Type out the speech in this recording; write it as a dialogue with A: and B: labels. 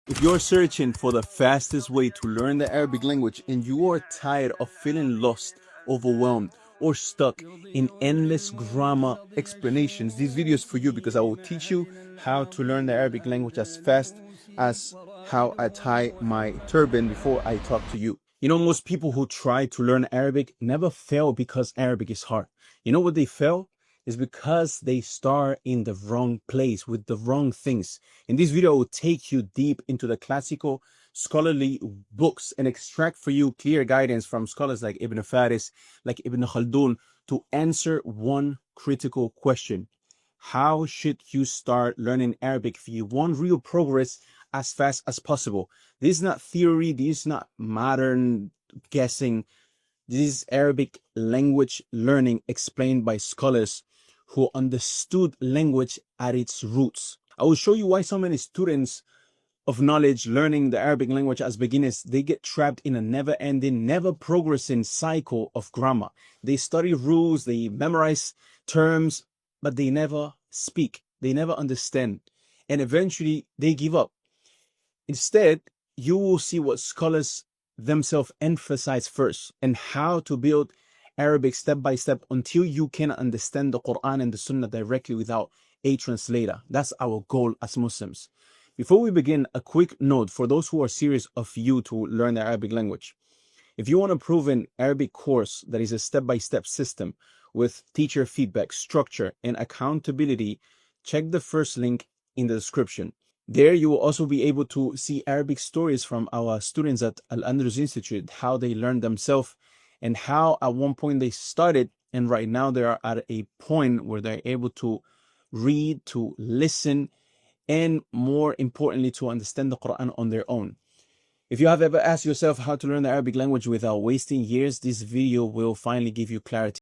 A: If you're searching for the fastest way to learn the Arabic language and you are tired of feeling lost, overwhelmed, or stuck in endless grammar explanations, this video is for you because I will teach you how to learn the Arabic language as fast as how I tie my turban before I talk to you. You know, most people who try to learn Arabic never fail because Arabic is hard. You know what they fail? Is because they start in the wrong place with the wrong things. In this video, I will take you deep into the classical scholarly books and extract for you clear guidance from scholars like Ibn Faris, like Ibn Khaldun, to answer one critical question. How should you start learning Arabic if you want real progress as fast as possible? This is not theory, this is not modern guessing. This is Arabic language learning explained by scholars who understood language at its roots. I will show you why so many students of knowledge learning the Arabic language as beginners, they get trapped in a never-ending, never-progressing cycle of grammar. They study rules, they memorize terms, but they never speak, they never understand, and eventually they give up. Instead, you will see what scholars themselves emphasize first and how to build Arabic step by step until you can understand the Quran and the Sunnah directly without a translator. That's our goal as Muslims. Before we begin, a quick note for those who are serious of you to learn the Arabic language. If you want a proven Arabic course that is a step-by-step system with teacher feedback, structure, and accountability, check the first link in the description. There you will also be able to see Arabic stories from our students at Al-Andalusi Institute, how they learned themselves and how at one point they started and right now they are at a point where they're able to read, to listen, and more importantly, to understand the Quran on their own. If you have ever asked yourself how to learn the Arabic language without wasting years, this video will finally give you clarity.